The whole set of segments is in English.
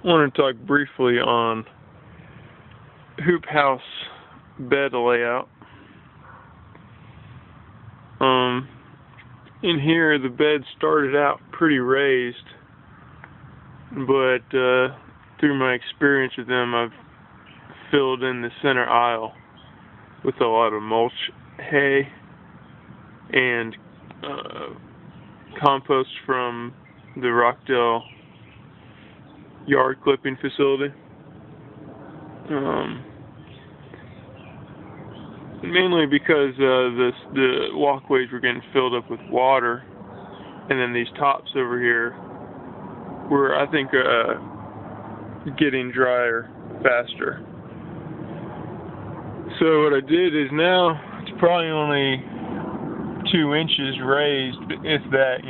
want to talk briefly on Hoophouse Bed Layout. In here, the bed started out pretty raised, but through my experience with them, I've filled in the center aisle with a lot of mulch, hay, and compost from the Rockdale yard clipping facility. Mainly because the walkways were getting filled up with water, and then these tops over here were, I think, getting drier faster. So what I did is now it's probably only 2 inches raised, if that,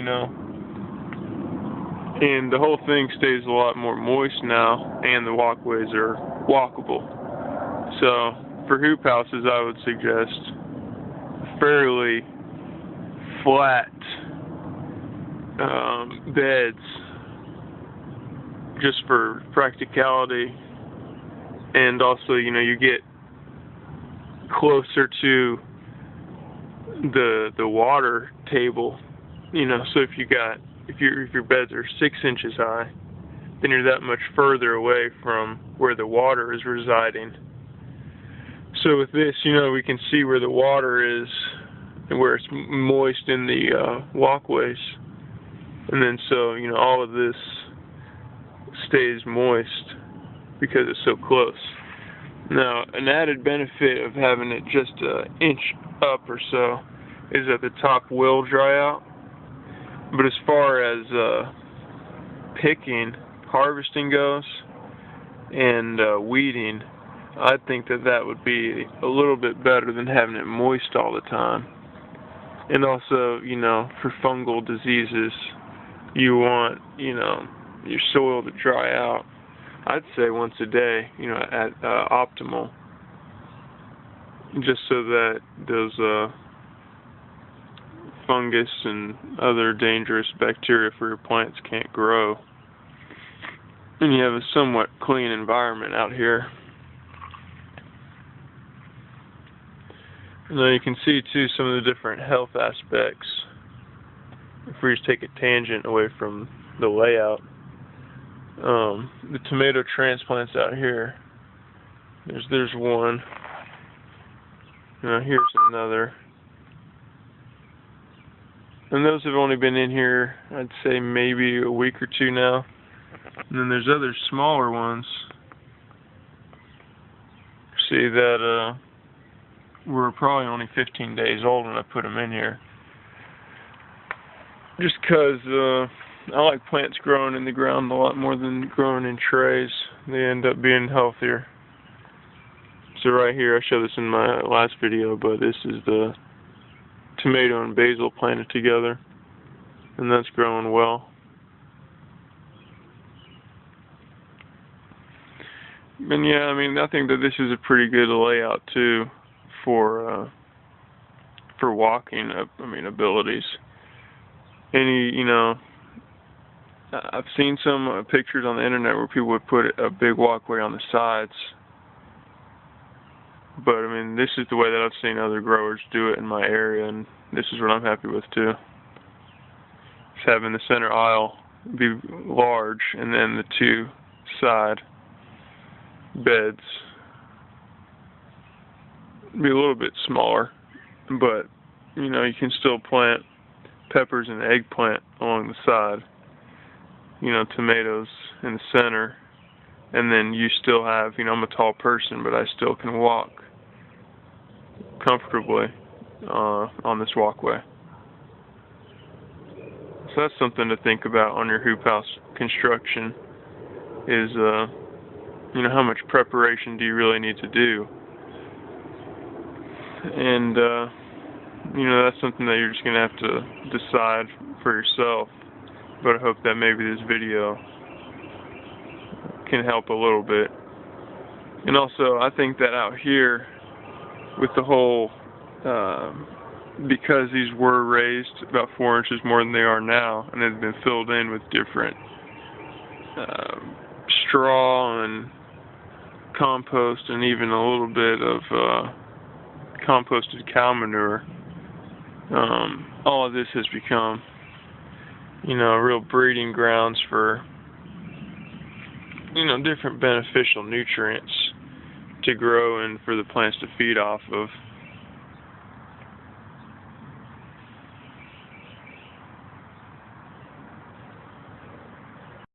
and the whole thing stays a lot more moist now, and the walkways are walkable. So for hoop houses, I would suggest fairly flat beds, just for practicality, and also, you get closer to the water table. So if your beds are 6 inches high, then you're that much further away from where the water is residing. So with this, we can see where the water is and where it's moist in the walkways. And then so, all of this stays moist because it's so close. Now, an added benefit of having it just an inch up or so is that the top will dry out. But as far as harvesting goes, and weeding, I think that would be a little bit better than having it moist all the time. And also, for fungal diseases, you want, your soil to dry out, I'd say once a day, at optimal, just so that those fungus and other dangerous bacteria for your plants can't grow. And you have a somewhat clean environment out here. And then you can see too some of the different health aspects. If we just take a tangent away from the layout, the tomato transplants out here. There's one. Here's another. And those have only been in here, I'd say maybe a week or two now. And then there's other smaller ones. See that were probably only 15 days old when I put them in here. Just because I like plants growing in the ground a lot more than growing in trays. They end up being healthier. So right here, I showed this in my last video, but this is the tomato and basil planted together, and that's growing well. And yeah, I think that this is a pretty good layout too for walking abilities. I've seen some pictures on the internet where people would put a big walkway on the sides, but this is the way that I've seen other growers do it in my area, and this is what I'm happy with too. Just having the center aisle be large, and then the 2 side beds be a little bit smaller, but you can still plant peppers and eggplant along the side, tomatoes in the center, and then you still have, I'm a tall person, but I still can walk comfortably on this walkway. So that's something to think about on your hoop house construction is, how much preparation do you really need to do? And, that's something that you're just going to have to decide for yourself. But I hope that maybe this video can help a little bit. And also, I think that out here, with the whole, because these were raised about 4 inches more than they are now, and they've been filled in with different straw and compost and even a little bit of composted cow manure, all of this has become, real breeding grounds for, different beneficial nutrients to grow and for the plants to feed off of.